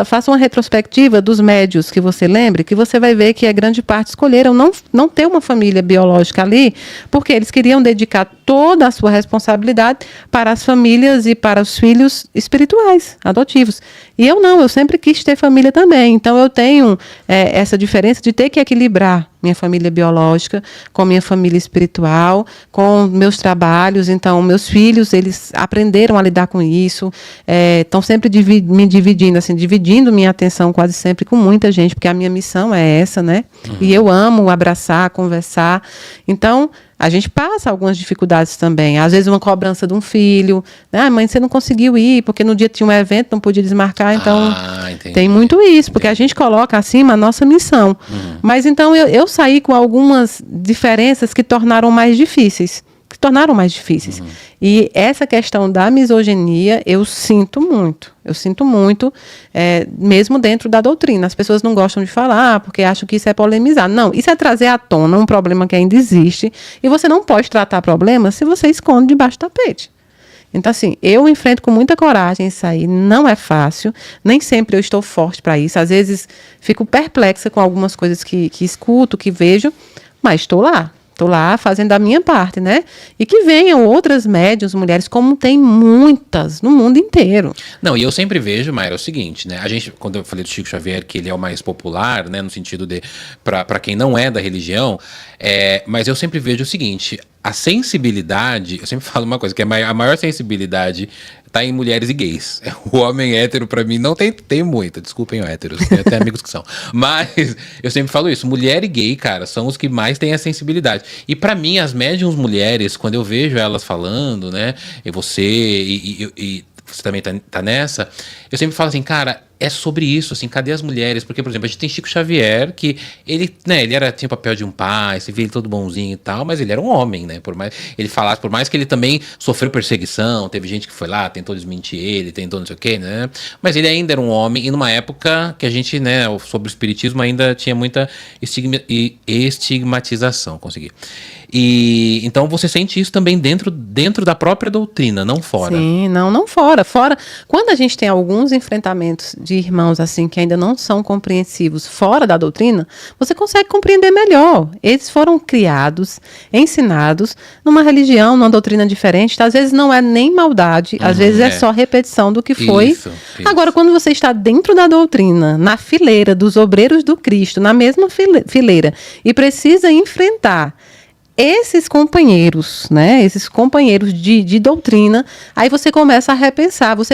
faça uma retrospectiva dos médios que você lembre, que você vai ver que a grande parte escolheram não ter uma família biológica ali, porque eles queriam dedicar toda a sua responsabilidade para as famílias e para os filhos espirituais, adotivos. E eu sempre quis ter família também. Então, eu tenho essa diferença de ter que equilibrar minha família biológica com minha família espiritual, com meus trabalhos. Então, meus filhos, eles aprenderam a lidar com isso, estão sempre me dividindo, assim, dividindo minha atenção quase sempre com muita gente, porque a minha missão é essa, né? E eu amo abraçar, conversar. Então, a gente passa algumas dificuldades também. Às vezes uma cobrança de um filho. Né? Mãe, você não conseguiu ir, porque no dia tinha um evento, não podia desmarcar. Então, tem muito isso, porque a gente coloca acima a nossa missão. Mas então eu saí com algumas diferenças que tornaram mais difíceis. E essa questão da misoginia, eu sinto muito, mesmo dentro da doutrina. As pessoas não gostam de falar, porque acham que isso é polemizar. Não, isso é trazer à tona um problema que ainda existe, e você não pode tratar problemas se você esconde debaixo do tapete. Então, assim, eu enfrento com muita coragem isso aí, não é fácil, nem sempre eu estou forte para isso, às vezes fico perplexa com algumas coisas que escuto, que vejo, mas estou lá fazendo a minha parte, né? E que venham outras médiuns, mulheres, como tem muitas no mundo inteiro. Não, e eu sempre vejo, Mayra, o seguinte, né? A gente, quando eu falei do Chico Xavier, que ele é o mais popular, né? No sentido de, para quem não é da religião, mas eu sempre vejo o seguinte, a sensibilidade, eu sempre falo uma coisa, que a maior sensibilidade tá em mulheres e gays. O homem hétero, pra mim, não tem muita. Desculpem, héteros. Tem até amigos que são. Mas eu sempre falo isso. Mulher e gay, cara, são os que mais têm a sensibilidade. E pra mim, as médiuns mulheres, quando eu vejo elas falando, né? E você também tá nessa, eu sempre falo assim, cara, é sobre isso, assim, cadê as mulheres? Porque, por exemplo, a gente tem Chico Xavier, que ele tinha o papel de um pai, você vê ele todo bonzinho e tal, mas ele era um homem, né? Por mais que ele também sofreu perseguição, teve gente que foi lá, tentou desmentir ele, tentou não sei o quê, né? Mas ele ainda era um homem, e numa época que a gente, né, sobre o espiritismo ainda tinha muita estigmatização, consegui. E então você sente isso também dentro da própria doutrina, não fora. Sim, não fora. Quando a gente tem alguns enfrentamentos de irmãos assim que ainda não são compreensivos fora da doutrina, você consegue compreender melhor. Eles foram criados, ensinados numa religião, numa doutrina diferente. Às vezes não é nem maldade, às vezes é só repetição do que foi. Isso. Agora, quando você está dentro da doutrina, na fileira dos obreiros do Cristo, na mesma fileira, e precisa enfrentar esses companheiros, né? Esses companheiros de doutrina, aí você começa a repensar, você